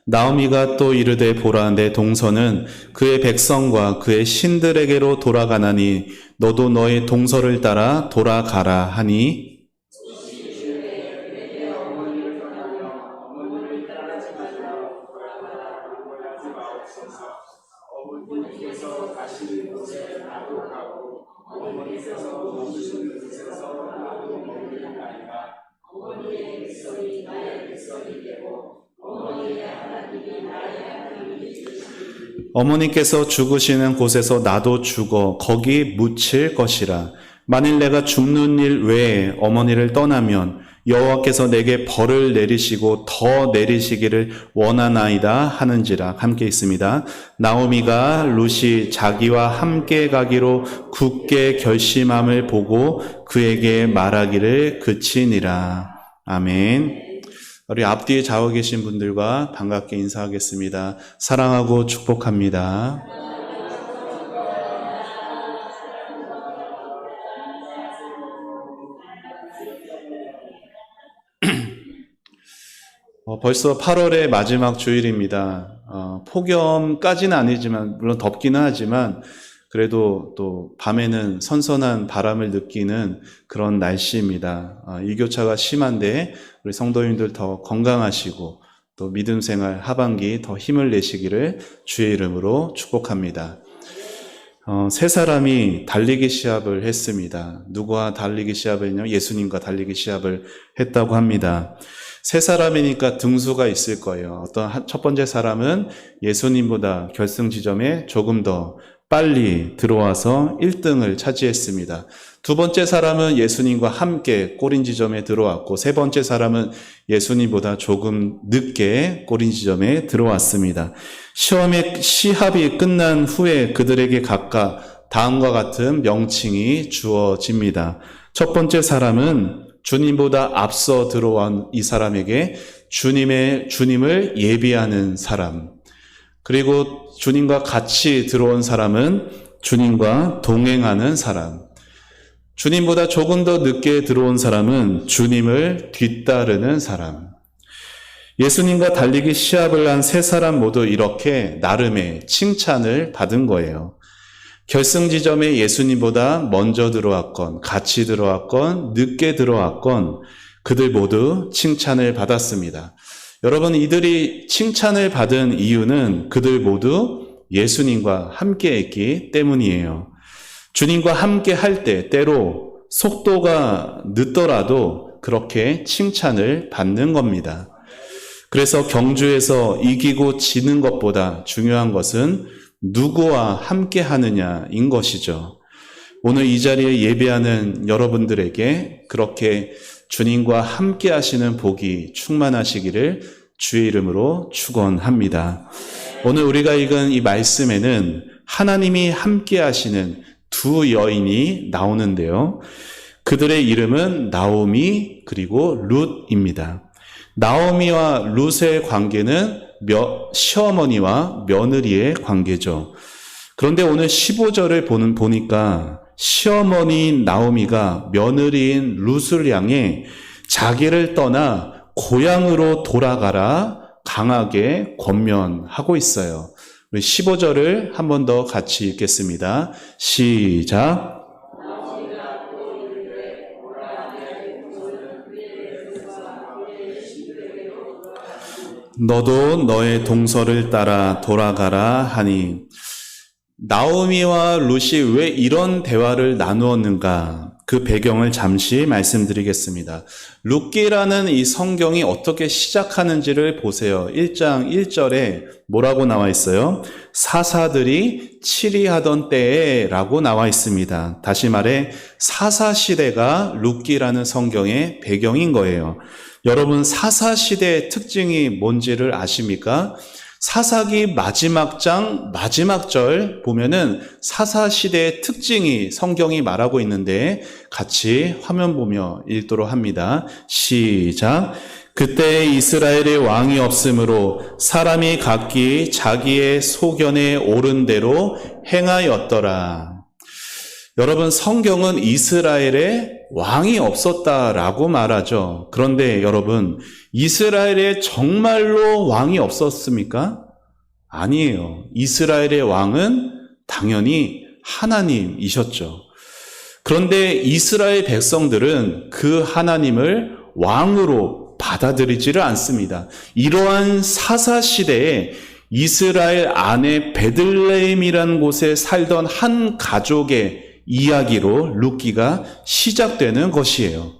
나오미가 또 이르되 보라 내 동서는 그의 백성과 그의 신들에게로 돌아가나니 너도 너의 동서를 따라 돌아가라 하니 어머니께서 죽으시는 곳에서 나도 죽어 거기 묻힐 것이라. 만일 내가 죽는 일 외에 어머니를 떠나면 여호와께서 내게 벌을 내리시고 더 내리시기를 원하나이다 하는지라. 함께 있습니다. 나오미가 룻이 자기와 함께 가기로 굳게 결심함을 보고 그에게 말하기를 그치니라. 아멘. 우리 앞뒤에 좌우 계신 분들과 반갑게 인사하겠습니다. 사랑하고 축복합니다. 벌써 8월의 마지막 주일입니다. 폭염까지는 아니지만 물론 덥기는 하지만 그래도 또 밤에는 선선한 바람을 느끼는 그런 날씨입니다. 일교차가 심한데 우리 성도님들 더 건강하시고 또 믿음 생활 하반기 더 힘을 내시기를 주의 이름으로 축복합니다. 세 사람이 달리기 시합을 했습니다. 누구와 달리기 시합을 했냐면 예수님과 달리기 시합을 했다고 합니다. 세 사람이니까 등수가 있을 거예요. 첫 번째 사람은 예수님보다 결승 지점에 조금 더 빨리 들어와서 1등을 차지했습니다. 두 번째 사람은 예수님과 함께 꼬린 지점에 들어왔고 세 번째 사람은 예수님보다 조금 늦게 꼬린 지점에 들어왔습니다. 시합이 끝난 후에 그들에게 각각 다음과 같은 명칭이 주어집니다. 첫 번째 사람은 주님보다 앞서 들어온 이 사람에게 주님을 예비하는 사람, 그리고 주님과 같이 들어온 사람은 주님과 동행하는 사람, 주님보다 조금 더 늦게 들어온 사람은 주님을 뒤따르는 사람. 예수님과 달리기 시합을 한 세 사람 모두 이렇게 나름의 칭찬을 받은 거예요. 결승 지점에 예수님보다 먼저 들어왔건 같이 들어왔건 늦게 들어왔건 그들 모두 칭찬을 받았습니다. 여러분, 이들이 칭찬을 받은 이유는 그들 모두 예수님과 함께 했기 때문이에요. 주님과 함께 할 때 때로 속도가 늦더라도 그렇게 칭찬을 받는 겁니다. 그래서 경주에서 이기고 지는 것보다 중요한 것은 누구와 함께 하느냐인 것이죠. 오늘 이 자리에 예배하는 여러분들에게 그렇게 주님과 함께 하시는 복이 충만하시기를 주의 이름으로 축원합니다. 오늘 우리가 읽은 이 말씀에는 하나님이 함께 하시는 두 여인이 나오는데요. 그들의 이름은 나오미 그리고 룻입니다. 나오미와 룻의 관계는 시어머니와 며느리의 관계죠. 그런데 오늘 15절을 보니까 시어머니 나오미가 며느리인 룻을 향해 자기를 떠나 고향으로 돌아가라 강하게 권면하고 있어요. 우리 15절을 한 번 더 같이 읽겠습니다. 시작. 너도 너의 동서를 따라 돌아가라 하니. 나오미와 룻이 왜 이런 대화를 나누었는가? 그 배경을 잠시 말씀드리겠습니다. 룻기라는 이 성경이 어떻게 시작하는지를 보세요. 1장 1절에 뭐라고 나와 있어요? 사사들이 치리하던 때에 라고 나와 있습니다. 다시 말해 사사시대가 룻기라는 성경의 배경인 거예요. 여러분, 사사시대의 특징이 뭔지를 아십니까? 사사기 마지막 장 마지막 절 보면은 사사시대의 특징이 성경이 말하고 있는데 같이 화면 보며 읽도록 합니다. 시작. 그때 이스라엘의 왕이 없으므로 사람이 각기 자기의 소견에 옳은 대로 행하였더라. 여러분, 성경은 이스라엘에 왕이 없었다라고 말하죠. 그런데 여러분, 이스라엘에 정말로 왕이 없었습니까? 아니에요. 이스라엘의 왕은 당연히 하나님이셨죠. 그런데 이스라엘 백성들은 그 하나님을 왕으로 받아들이지를 않습니다. 이러한 사사시대에 이스라엘 안에 베들레헴이라는 곳에 살던 한 가족의 이야기로 룻기가 시작되는 것이에요.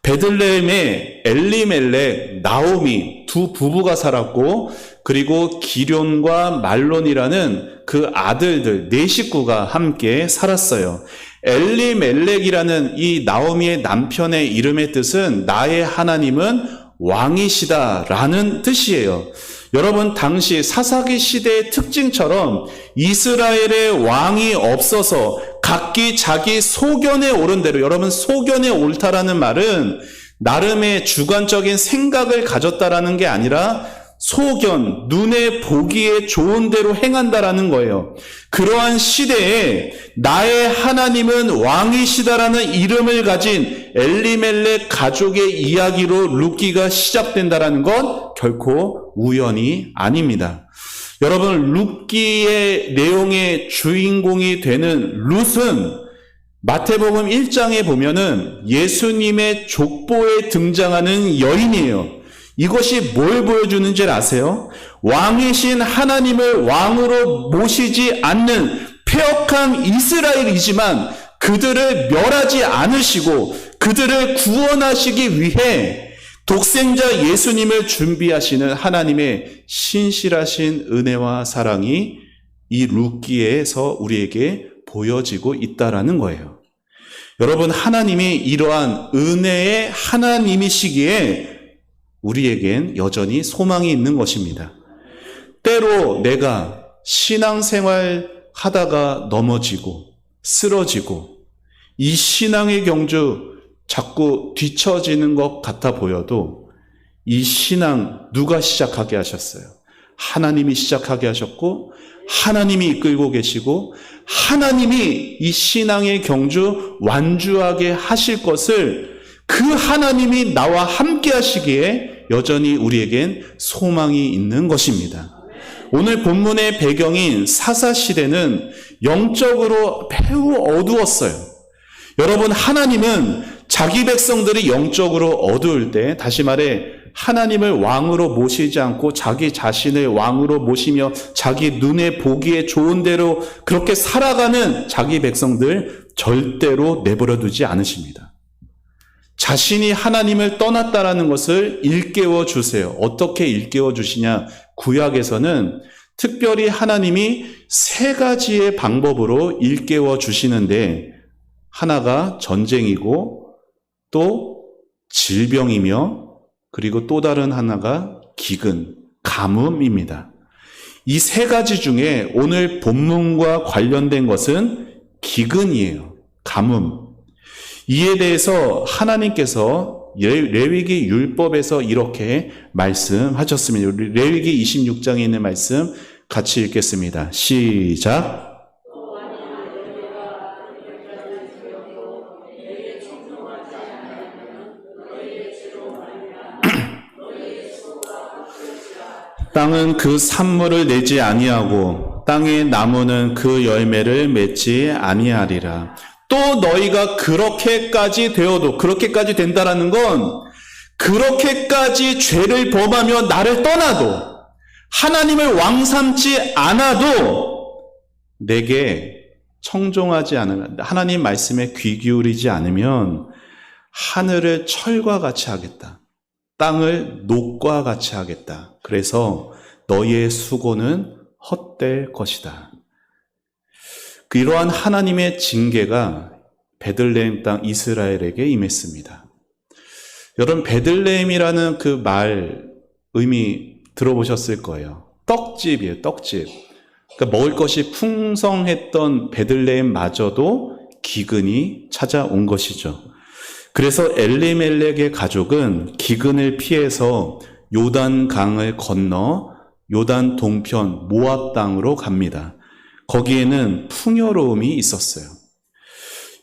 베들레헴에 엘리멜렉, 나오미 두 부부가 살았고, 그리고 기럨과 말론이라는 그 아들들 네 식구가 함께 살았어요. 엘리멜렉이라는 이 나오미의 남편의 이름의 뜻은 나의 하나님은 왕이시다라는 뜻이에요. 여러분, 당시 사사기 시대의 특징처럼 이스라엘의 왕이 없어서 각기 자기 소견에 옳은 대로, 여러분, 소견에 옳다라는 말은 나름의 주관적인 생각을 가졌다라는 게 아니라 소견, 눈에 보기에 좋은 대로 행한다라는 거예요. 그러한 시대에 나의 하나님은 왕이시다라는 이름을 가진 엘리멜렉 가족의 이야기로 룻기가 시작된다라는 건 결코 우연이 아닙니다. 여러분, 룻기의 내용의 주인공이 되는 룻은 마태복음 1장에 보면은 예수님의 족보에 등장하는 여인이에요. 이것이 뭘 보여주는지 아세요? 왕이신 하나님을 왕으로 모시지 않는 폐역한 이스라엘이지만 그들을 멸하지 않으시고 그들을 구원하시기 위해 독생자 예수님을 준비하시는 하나님의 신실하신 은혜와 사랑이 이 룻기에서 우리에게 보여지고 있다라는 거예요. 여러분, 하나님이 이러한 은혜의 하나님이시기에 우리에겐 여전히 소망이 있는 것입니다. 때로 내가 신앙생활 하다가 넘어지고 쓰러지고 이 신앙의 경주 자꾸 뒤처지는 것 같아 보여도 이 신앙 누가 시작하게 하셨어요? 하나님이 시작하게 하셨고 하나님이 이끌고 계시고 하나님이 이 신앙의 경주 완주하게 하실 것을 그 하나님이 나와 함께 하시기에 여전히 우리에겐 소망이 있는 것입니다. 오늘 본문의 배경인 사사시대는 영적으로 매우 어두웠어요. 여러분, 하나님은 자기 백성들이 영적으로 어두울 때, 다시 말해 하나님을 왕으로 모시지 않고 자기 자신을 왕으로 모시며 자기 눈에 보기에 좋은 대로 그렇게 살아가는 자기 백성들 절대로 내버려 두지 않으십니다. 자신이 하나님을 떠났다라는 것을 일깨워 주세요. 어떻게 일깨워 주시냐? 구약에서는 특별히 하나님이 세 가지의 방법으로 일깨워 주시는데, 하나가 전쟁이고 또 질병이며 그리고 또 다른 하나가 기근, 가뭄입니다. 이 세 가지 중에 오늘 본문과 관련된 것은 기근이에요. 가뭄. 이에 대해서 하나님께서 레위기 율법에서 이렇게 말씀하셨습니다. 우리 레위기 26장에 있는 말씀 같이 읽겠습니다. 시작. 땅은 그 산물을 내지 아니하고 땅의 나무는 그 열매를 맺지 아니하리라. 또 너희가 그렇게까지 되어도, 그렇게까지 된다라는 건 그렇게까지 죄를 범하며 나를 떠나도, 하나님을 왕 삼지 않아도 내게 청종하지 않으면, 하나님 말씀에 귀 기울이지 않으면 하늘을 철과 같이 하겠다. 땅을 녹과 같이 하겠다. 그래서 너희의 수고는 헛될 것이다. 이러한 하나님의 징계가 베들레헴 땅 이스라엘에게 임했습니다. 여러분, 베들레헴이라는 그 말 의미 들어보셨을 거예요. 떡집이에요, 떡집. 그러니까 먹을 것이 풍성했던 베들레헴마저도 기근이 찾아온 것이죠. 그래서 엘리멜렉의 가족은 기근을 피해서 요단 강을 건너 요단 동편 모압 땅으로 갑니다. 거기에는 풍요로움이 있었어요.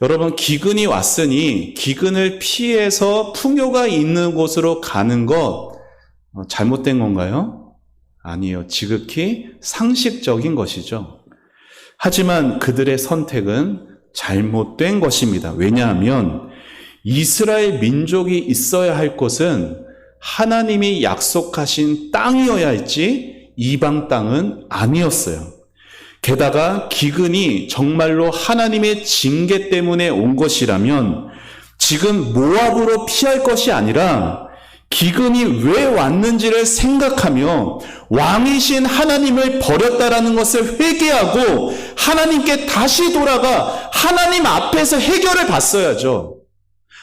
여러분, 기근이 왔으니 기근을 피해서 풍요가 있는 곳으로 가는 것 잘못된 건가요? 아니요. 지극히 상식적인 것이죠. 하지만 그들의 선택은 잘못된 것입니다. 왜냐하면 이스라엘 민족이 있어야 할 곳은 하나님이 약속하신 땅이어야 할지 이방 땅은 아니었어요. 게다가 기근이 정말로 하나님의 징계 때문에 온 것이라면 지금 모압으로 피할 것이 아니라 기근이 왜 왔는지를 생각하며 왕이신 하나님을 버렸다라는 것을 회개하고 하나님께 다시 돌아가 하나님 앞에서 해결을 받아야죠.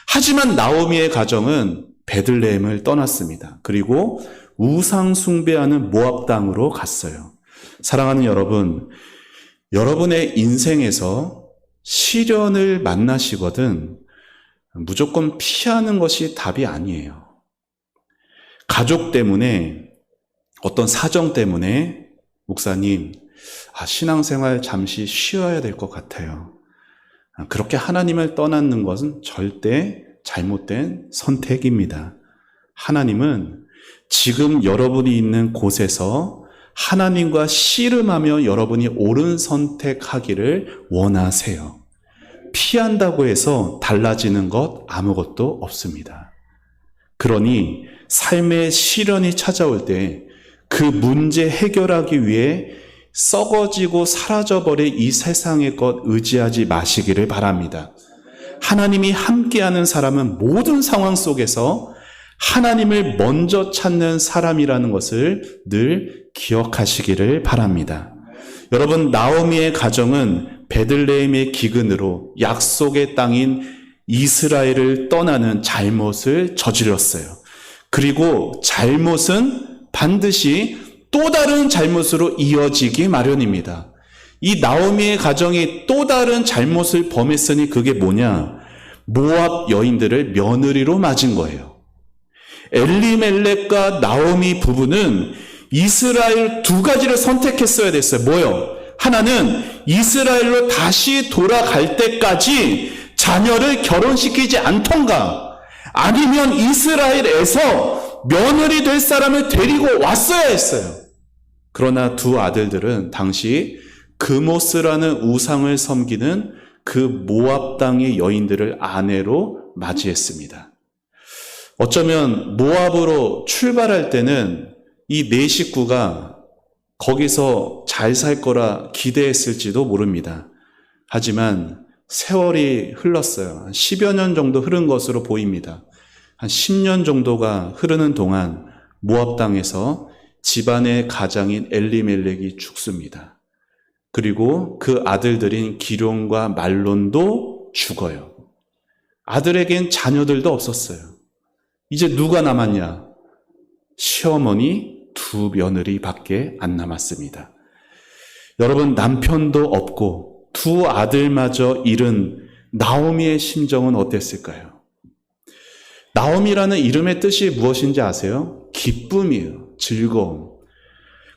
하지만 나오미의 가정은 베들레헴을 떠났습니다. 그리고 우상 숭배하는 모압 땅으로 갔어요. 사랑하는 여러분, 여러분의 인생에서 시련을 만나시거든 무조건 피하는 것이 답이 아니에요. 가족 때문에, 어떤 사정 때문에 목사님, 신앙생활 잠시 쉬어야 될 것 같아요. 그렇게 하나님을 떠나는 것은 절대 잘못된 선택입니다. 하나님은 지금 여러분이 있는 곳에서 하나님과 씨름하며 여러분이 옳은 선택하기를 원하세요. 피한다고 해서 달라지는 것 아무것도 없습니다. 그러니 삶의 시련이 찾아올 때 그 문제 해결하기 위해 썩어지고 사라져버릴 이 세상의 것 의지하지 마시기를 바랍니다. 하나님이 함께하는 사람은 모든 상황 속에서 하나님을 먼저 찾는 사람이라는 것을 늘 기억하시기를 바랍니다. 여러분, 나오미의 가정은 베들레헴의 기근으로 약속의 땅인 이스라엘을 떠나는 잘못을 저질렀어요. 그리고 잘못은 반드시 또 다른 잘못으로 이어지기 마련입니다. 이 나오미의 가정이 또 다른 잘못을 범했으니 그게 뭐냐? 모압 여인들을 며느리로 맞은 거예요. 엘리멜렉과 나오미 부부는 이스라엘 두 가지를 선택했어야 됐어요. 뭐요? 하나는 이스라엘로 다시 돌아갈 때까지 자녀를 결혼시키지 않던가, 아니면 이스라엘에서 며느리 될 사람을 데리고 왔어야 했어요. 그러나 두 아들들은 당시 그모스라는 우상을 섬기는 그 모압 땅의 여인들을 아내로 맞이했습니다. 어쩌면 모압으로 출발할 때는 이 네 식구가 거기서 잘 살 거라 기대했을지도 모릅니다. 하지만 세월이 흘렀어요. 한 10여 년 정도 흐른 것으로 보입니다. 한 10년 정도가 흐르는 동안 모압 땅에서 집안의 가장인 엘리멜렉이 죽습니다. 그리고 그 아들들인 기럯과 말론도 죽어요. 아들에겐 자녀들도 없었어요. 이제 누가 남았냐? 시어머니 두 며느리밖에 안 남았습니다. 여러분, 남편도 없고 두 아들마저 잃은 나오미의 심정은 어땠을까요? 나오미라는 이름의 뜻이 무엇인지 아세요? 기쁨이에요. 즐거움.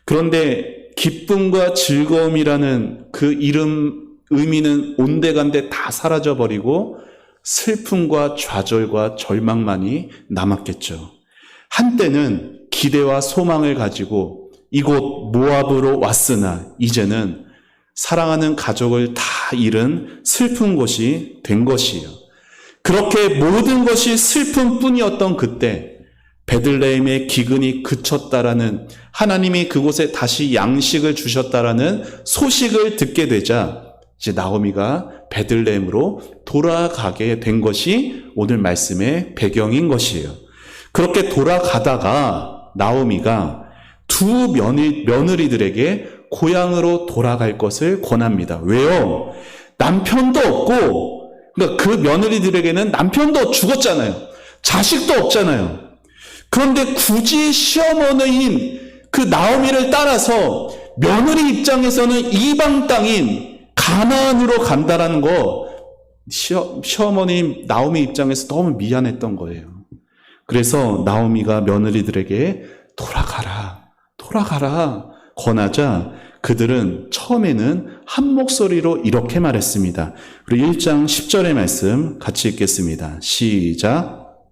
그런데 기쁨과 즐거움이라는 그 이름 의미는 온데간데 다 사라져버리고 슬픔과 좌절과 절망만이 남았겠죠. 한때는 기대와 소망을 가지고 이곳 모압으로 왔으나 이제는 사랑하는 가족을 다 잃은 슬픈 곳이 된 것이에요. 그렇게 모든 것이 슬픔뿐이었던 그때 베들레헴의 기근이 그쳤다라는, 하나님이 그곳에 다시 양식을 주셨다라는 소식을 듣게 되자 이제 나오미가 베들레헴으로 돌아가게 된 것이 오늘 말씀의 배경인 것이에요. 그렇게 돌아가다가 나오미가 두 며느리들에게 고향으로 돌아갈 것을 권합니다. 왜요? 남편도 없고, 그러니까 그 며느리들에게는 남편도 죽었잖아요. 자식도 없잖아요. 그런데 굳이 시어머니인 그 나오미를 따라서 며느리 입장에서는 이방 땅인 가나안으로 간다라는 거, 시어머니 나오미 입장에서 너무 미안했던 거예요. 그래서 나오미가 며느리들에게 돌아가라 권하자 그들은 처음에는 한 목소리로 이렇게 말했습니다. 우리 1장 10절의 말씀 같이 읽겠습니다. 시작.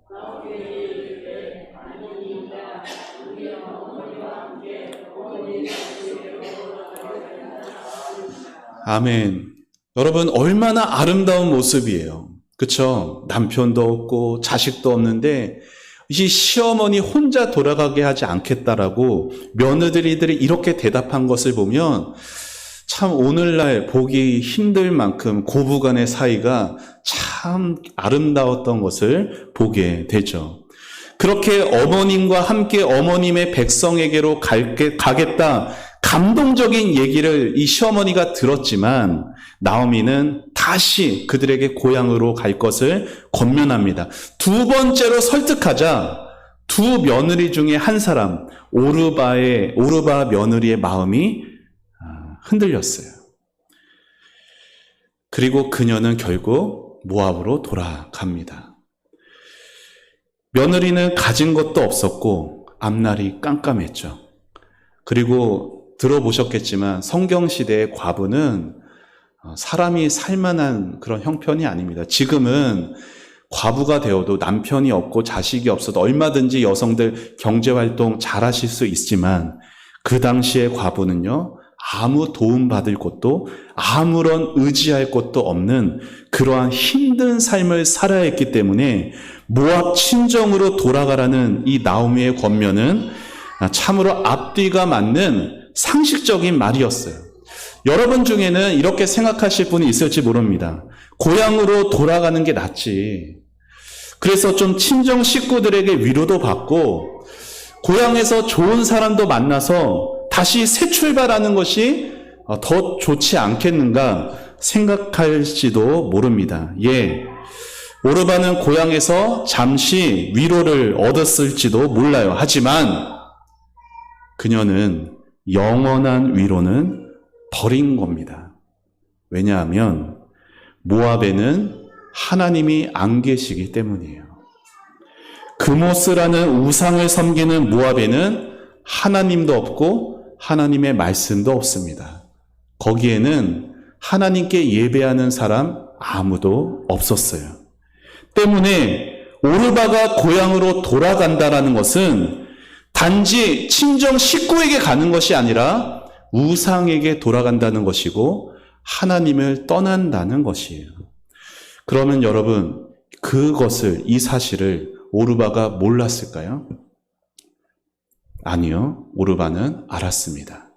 아멘. 여러분, 얼마나 아름다운 모습이에요. 그쵸? 남편도 없고 자식도 없는데 이 시어머니 혼자 돌아가게 하지 않겠다라고 며느리들이 이렇게 대답한 것을 보면 참 오늘날 보기 힘들 만큼 고부간의 사이가 참 아름다웠던 것을 보게 되죠. 그렇게 어머님과 함께 어머님의 백성에게로 가겠다, 감동적인 얘기를 이 시어머니가 들었지만 나오미는 다시 그들에게 고향으로 갈 것을 권면합니다. 두 번째로 설득하자 두 며느리 중에 한 사람, 오르바 며느리의 마음이 흔들렸어요. 그리고 그녀는 결국 모압으로 돌아갑니다. 며느리는 가진 것도 없었고 앞날이 깜깜했죠. 그리고 들어보셨겠지만 성경시대의 과부는 사람이 살만한 그런 형편이 아닙니다. 지금은 과부가 되어도 남편이 없고 자식이 없어도 얼마든지 여성들 경제활동 잘하실 수 있지만 그 당시의 과부는요, 아무 도움받을 곳도 아무런 의지할 곳도 없는 그러한 힘든 삶을 살아야 했기 때문에 모압 친정으로 돌아가라는 이 나오미의 권면은 참으로 앞뒤가 맞는 상식적인 말이었어요. 여러분 중에는 이렇게 생각하실 분이 있을지 모릅니다. 고향으로 돌아가는 게 낫지. 그래서 좀 친정 식구들에게 위로도 받고 고향에서 좋은 사람도 만나서 다시 새 출발하는 것이 더 좋지 않겠는가 생각할지도 모릅니다. 예, 오르바는 고향에서 잠시 위로를 얻었을지도 몰라요. 하지만 그녀는 영원한 위로는 버린 겁니다. 왜냐하면 모압에는 하나님이 안 계시기 때문이에요. 그모스라는 우상을 섬기는 모압에는 하나님도 없고 하나님의 말씀도 없습니다. 거기에는 하나님께 예배하는 사람 아무도 없었어요. 때문에 오르바가 고향으로 돌아간다라는 것은 단지 친정 식구에게 가는 것이 아니라 우상에게 돌아간다는 것이고 하나님을 떠난다는 것이에요. 그러면 여러분, 이 사실을 오르바가 몰랐을까요? 아니요. 오르바는 알았습니다.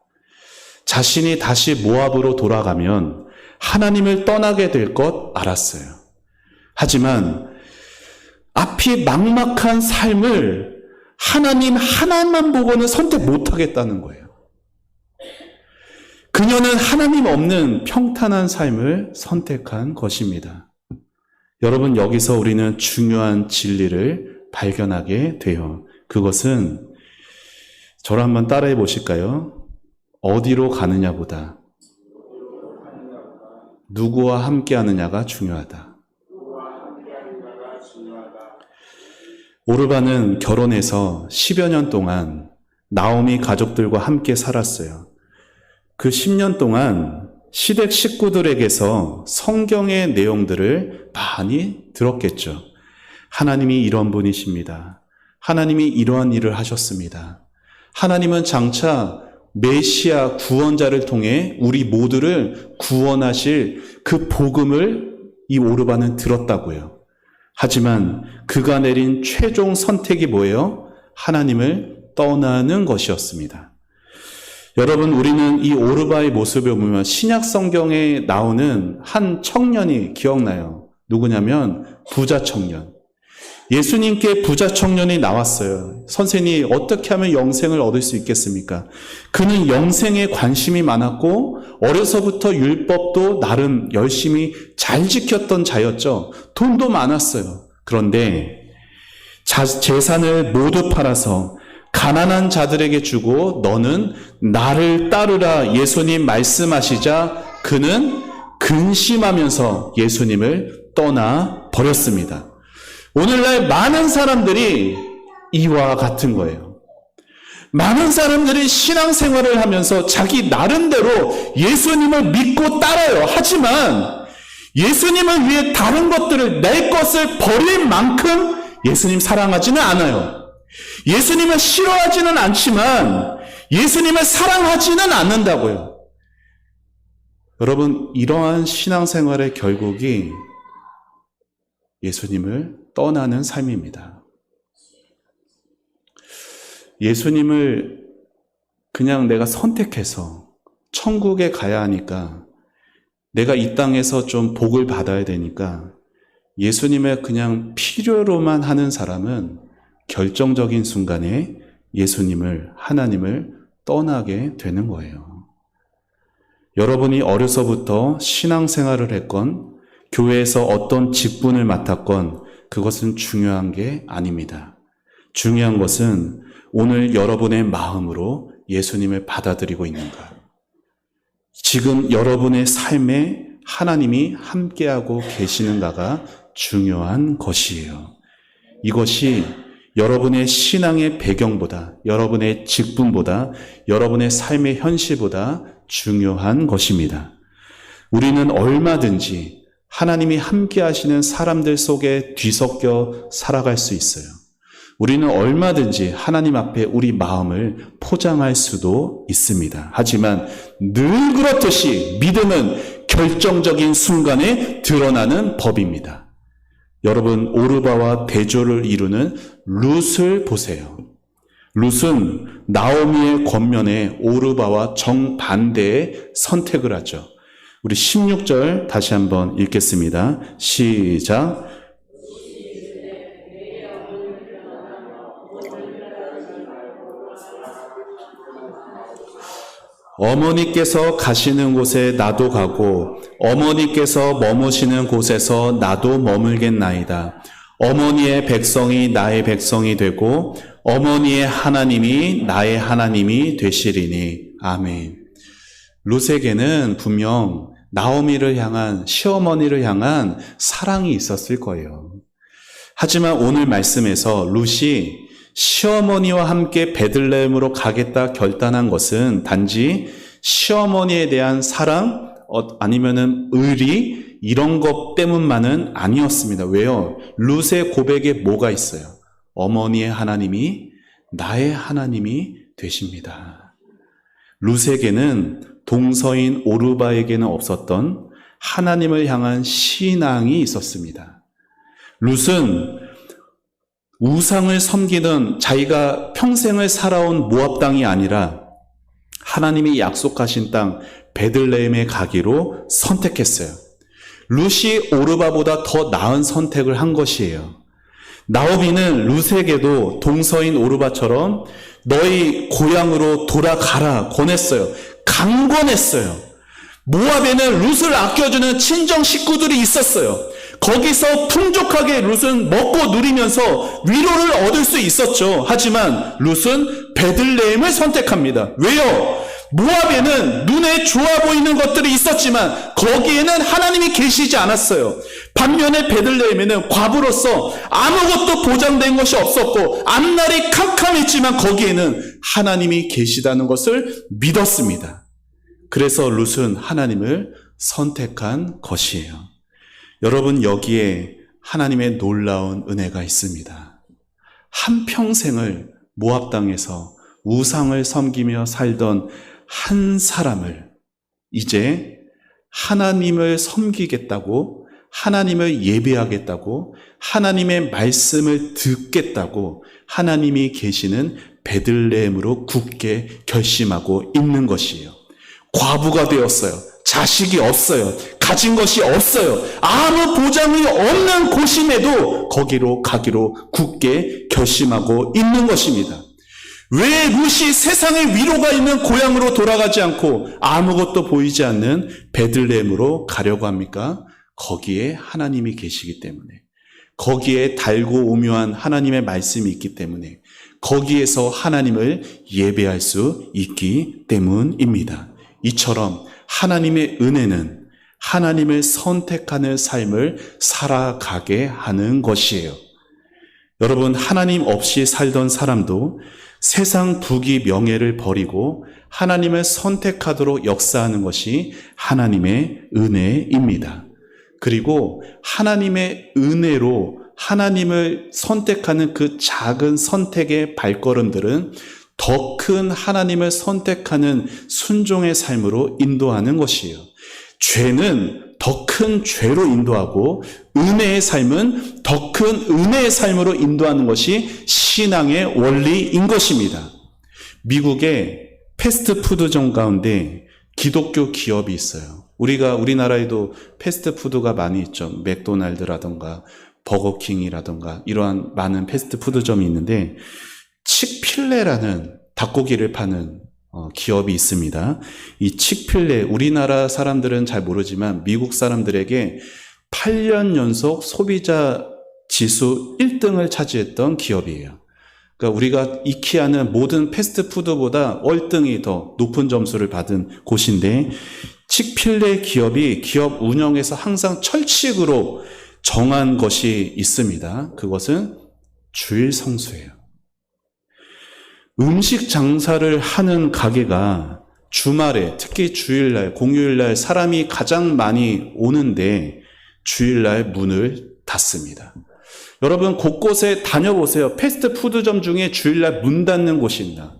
자신이 다시 모압으로 돌아가면 하나님을 떠나게 될 것 알았어요. 하지만 앞이 막막한 삶을 하나님 하나만 보고는 선택 못하겠다는 거예요. 그녀는 하나님 없는 평탄한 삶을 선택한 것입니다. 여러분, 여기서 우리는 중요한 진리를 발견하게 돼요. 그것은 저를 한번 따라해 보실까요? 어디로 가느냐보다 누구와 함께 하느냐가 중요하다. 오르바는 결혼해서 10여 년 동안 나오미 가족들과 함께 살았어요. 그 10년 동안 시댁 식구들에게서 성경의 내용들을 많이 들었겠죠. 하나님이 이런 분이십니다. 하나님이 이러한 일을 하셨습니다. 하나님은 장차 메시아 구원자를 통해 우리 모두를 구원하실 그 복음을 이 오르바는 들었다고요. 하지만 그가 내린 최종 선택이 뭐예요? 하나님을 떠나는 것이었습니다. 여러분, 우리는 이 오르바의 모습을 보면 신약 성경에 나오는 한 청년이 기억나요. 누구냐면 부자 청년. 예수님께 부자 청년이 나왔어요. 선생님, 어떻게 하면 영생을 얻을 수 있겠습니까? 그는 영생에 관심이 많았고 어려서부터 율법도 나름 열심히 잘 지켰던 자였죠. 돈도 많았어요. 그런데 재산을 모두 팔아서 가난한 자들에게 주고 너는 나를 따르라 예수님 말씀하시자 그는 근심하면서 예수님을 떠나 버렸습니다. 오늘날 많은 사람들이 이와 같은 거예요. 많은 사람들이 신앙생활을 하면서 자기 나름대로 예수님을 믿고 따라요. 하지만 예수님을 위해 다른 것들을, 내 것을 버릴 만큼 예수님 사랑하지는 않아요. 예수님을 싫어하지는 않지만 예수님을 사랑하지는 않는다고요. 여러분, 이러한 신앙생활의 결국이 예수님을 떠나는 삶입니다. 예수님을 그냥 내가 선택해서 천국에 가야 하니까, 내가 이 땅에서 좀 복을 받아야 되니까 예수님을 그냥 필요로만 하는 사람은 결정적인 순간에 예수님을, 하나님을 떠나게 되는 거예요. 여러분이 어려서부터 신앙생활을 했건 교회에서 어떤 직분을 맡았건 그것은 중요한 게 아닙니다. 중요한 것은 오늘 여러분의 마음으로 예수님을 받아들이고 있는가? 지금 여러분의 삶에 하나님이 함께하고 계시는가가 중요한 것이에요. 이것이 여러분의 신앙의 배경보다, 여러분의 직분보다, 여러분의 삶의 현실보다 중요한 것입니다. 우리는 얼마든지 하나님이 함께하시는 사람들 속에 뒤섞여 살아갈 수 있어요. 우리는 얼마든지 하나님 앞에 우리 마음을 포장할 수도 있습니다. 하지만 늘 그렇듯이 믿음은 결정적인 순간에 드러나는 법입니다. 여러분, 오르바와 대조를 이루는 룻을 보세요. 룻은 나오미의 권면에 오르바와 정반대의 선택을 하죠. 우리 16절 다시 한번 읽겠습니다. 시작. 어머니께서 가시는 곳에 나도 가고 어머니께서 머무시는 곳에서 나도 머물겠나이다. 어머니의 백성이 나의 백성이 되고 어머니의 하나님이 나의 하나님이 되시리니. 아멘. 룻에게는 분명 나오미를 향한, 시어머니를 향한 사랑이 있었을 거예요. 하지만 오늘 말씀에서 룻이 시어머니와 함께 베들레헴으로 가겠다 결단한 것은 단지 시어머니에 대한 사랑, 아니면은 의리, 이런 것 때문만은 아니었습니다. 왜요? 룻의 고백에 뭐가 있어요? 어머니의 하나님이 나의 하나님이 되십니다. 룻에게는 동서인 오르바에게는 없었던 하나님을 향한 신앙이 있었습니다. 룻은 우상을 섬기는 자기가 평생을 살아온 모압 땅이 아니라 하나님이 약속하신 땅 베들레헴에 가기로 선택했어요. 룻이 오르바보다 더 나은 선택을 한 것이에요. 나오미는 룻에게도 동서인 오르바처럼 너희 고향으로 돌아가라 권했어요. 강권했어요. 모압에는 룻을 아껴주는 친정 식구들이 있었어요. 거기서 풍족하게 룻은 먹고 누리면서 위로를 얻을 수 있었죠. 하지만 룻은 베들레헴을 선택합니다. 왜요? 모압에는 눈에 좋아 보이는 것들이 있었지만 거기에는 하나님이 계시지 않았어요. 반면에 베들레헴에는 과부로서 아무것도 보장된 것이 없었고 앞날이 캄캄했지만 거기에는 하나님이 계시다는 것을 믿었습니다. 그래서 룻은 하나님을 선택한 것이에요. 여러분, 여기에 하나님의 놀라운 은혜가 있습니다. 한평생을 모압 땅에서 우상을 섬기며 살던 한 사람을 이제 하나님을 섬기겠다고, 하나님을 예배하겠다고, 하나님의 말씀을 듣겠다고 하나님이 계시는 베들레헴으로 굳게 결심하고 있는 것이에요. 과부가 되었어요. 자식이 없어요. 가진 것이 없어요. 아무 보장이 없는 곳임에도 거기로 가기로 굳게 결심하고 있는 것입니다. 왜 룻이 세상의 위로가 있는 고향으로 돌아가지 않고 아무것도 보이지 않는 베들레헴으로 가려고 합니까? 거기에 하나님이 계시기 때문에, 거기에 달고 오묘한 하나님의 말씀이 있기 때문에, 거기에서 하나님을 예배할 수 있기 때문입니다. 이처럼 하나님의 은혜는 하나님을 선택하는 삶을 살아가게 하는 것이에요. 여러분, 하나님 없이 살던 사람도 세상 부귀 명예를 버리고 하나님을 선택하도록 역사하는 것이 하나님의 은혜입니다. 그리고 하나님의 은혜로 하나님을 선택하는 그 작은 선택의 발걸음들은 더 큰 하나님을 선택하는 순종의 삶으로 인도하는 것이에요. 죄는 더 큰 죄로 인도하고 은혜의 삶은 더 큰 은혜의 삶으로 인도하는 것이 신앙의 원리인 것입니다. 미국의 패스트푸드점 가운데 기독교 기업이 있어요. 우리나라에도 패스트푸드가 많이 있죠. 맥도날드라던가 버거킹이라던가 이러한 많은 패스트푸드점이 있는데 칙필레라는 닭고기를 파는 기업이 있습니다. 이 칙필레, 우리나라 사람들은 잘 모르지만 미국 사람들에게 8년 연속 소비자 지수 1등을 차지했던 기업이에요. 그러니까 우리가 이케아는 모든 패스트푸드보다 월등히 더 높은 점수를 받은 곳인데 칙필레 기업이 기업 운영에서 항상 철칙으로 정한 것이 있습니다. 그것은 주일 성수예요. 음식 장사를 하는 가게가 주말에, 특히 주일날, 공휴일날 사람이 가장 많이 오는데 주일날 문을 닫습니다. 여러분 곳곳에 다녀보세요. 패스트푸드점 중에 주일날 문 닫는 곳이 있나?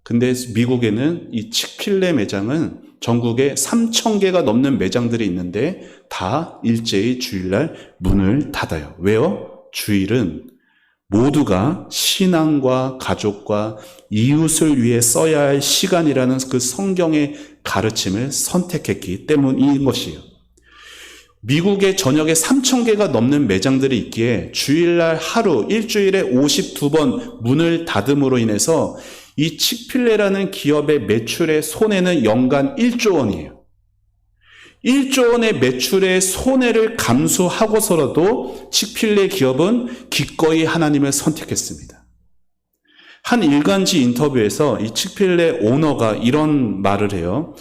근데 미국에는 이 칙필레 매장은 전국에 3,000개가 넘는 매장들이 있는데 다 일제히 주일날 문을 닫아요. 왜요? 주일은 모두가 신앙과 가족과 이웃을 위해 써야 할 시간이라는 그 성경의 가르침을 선택했기 때문인 것이에요. 미국의 전역에 3,000개가 넘는 매장들이 있기에 주일날 하루, 일주일에 52번 문을 닫음으로 인해서 이 칙필레라는 기업의 매출의 손해는 연간 1조 원이에요. 1조 원의 매출의 손해를 감수하고서라도 칙필레 기업은 기꺼이 하나님을 선택했습니다. 한 일간지 인터뷰에서 이 칙필레 오너가 이런 말을 해요.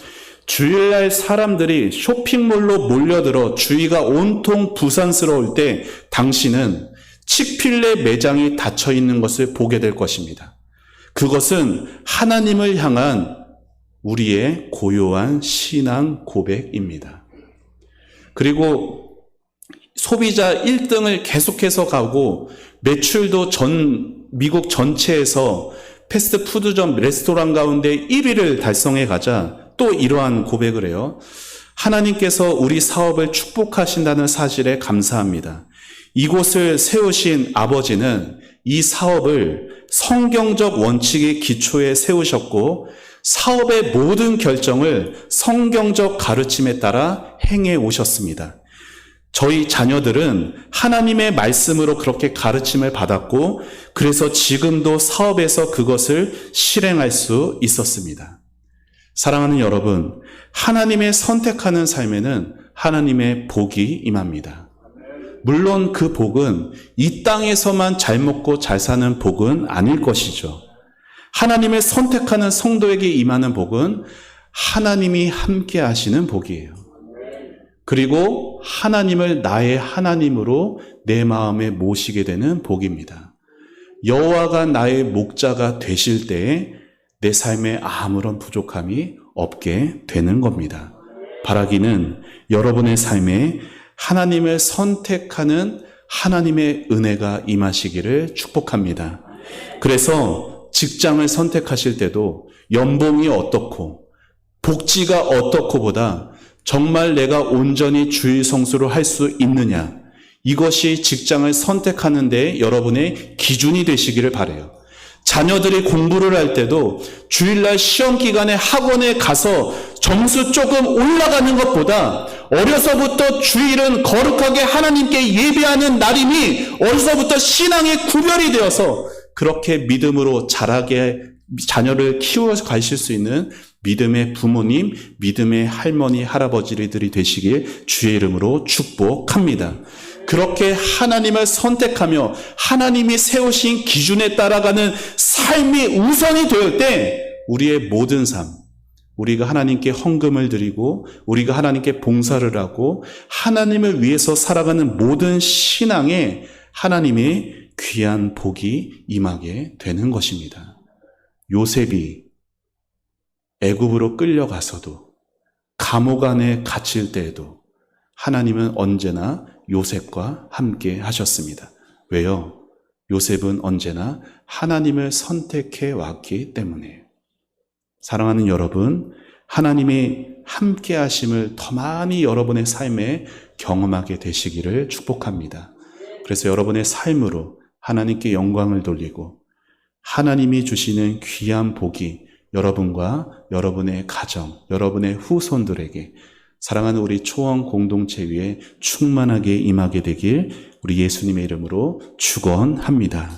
주일날 사람들이 쇼핑몰로 몰려들어 주위가 온통 부산스러울 때 당신은 칙필레 매장이 닫혀 있는 것을 보게 될 것입니다. 그것은 하나님을 향한 우리의 고요한 신앙 고백입니다. 그리고 소비자 1등을 계속해서 가고 매출도 미국 전체에서 패스트푸드점 레스토랑 가운데 1위를 달성해 가자 또 이러한 고백을 해요. 하나님께서 우리 사업을 축복하신다는 사실에 감사합니다. 이곳을 세우신 아버지는 이 사업을 성경적 원칙의 기초에 세우셨고 사업의 모든 결정을 성경적 가르침에 따라 행해 오셨습니다. 저희 자녀들은 하나님의 말씀으로 그렇게 가르침을 받았고 그래서 지금도 사업에서 그것을 실행할 수 있었습니다. 사랑하는 여러분, 하나님의 선택하는 삶에는 하나님의 복이 임합니다. 물론 그 복은 이 땅에서만 잘 먹고 잘 사는 복은 아닐 것이죠. 하나님을 선택하는 성도에게 임하는 복은 하나님이 함께 하시는 복이에요. 그리고 하나님을 나의 하나님으로 내 마음에 모시게 되는 복입니다. 여호와가 나의 목자가 되실 때에 내 삶에 아무런 부족함이 없게 되는 겁니다. 바라기는 여러분의 삶에 하나님을 선택하는 하나님의 은혜가 임하시기를 축복합니다. 그래서 직장을 선택하실 때도 연봉이 어떻고 복지가 어떻고 보다 정말 내가 온전히 주일 성수를 할 수 있느냐, 이것이 직장을 선택하는 데 여러분의 기준이 되시기를 바라요. 자녀들이 공부를 할 때도 주일날 시험 기간에 학원에 가서 점수 조금 올라가는 것보다 어려서부터 주일은 거룩하게 하나님께 예배하는 날이니 어려서부터 신앙의 구별이 되어서 그렇게 믿음으로 자라게 자녀를 키워 가실 수 있는 믿음의 부모님, 믿음의 할머니, 할아버지들이 되시길 주의 이름으로 축복합니다. 그렇게 하나님을 선택하며 하나님이 세우신 기준에 따라가는 삶이 우선이 될 때 우리의 모든 삶, 우리가 하나님께 헌금을 드리고 우리가 하나님께 봉사를 하고 하나님을 위해서 살아가는 모든 신앙에 하나님이 귀한 복이 임하게 되는 것입니다. 요셉이 애굽으로 끌려가서도 감옥 안에 갇힐 때에도 하나님은 언제나 요셉과 함께 하셨습니다. 왜요? 요셉은 언제나 하나님을 선택해 왔기 때문에. 사랑하는 여러분, 하나님의 함께 하심을 더 많이 여러분의 삶에 경험하게 되시기를 축복합니다. 그래서 여러분의 삶으로 하나님께 영광을 돌리고 하나님이 주시는 귀한 복이 여러분과 여러분의 가정, 여러분의 후손들에게 사랑하는 우리 초원 공동체 위에 충만하게 임하게 되길 우리 예수님의 이름으로 축원합니다.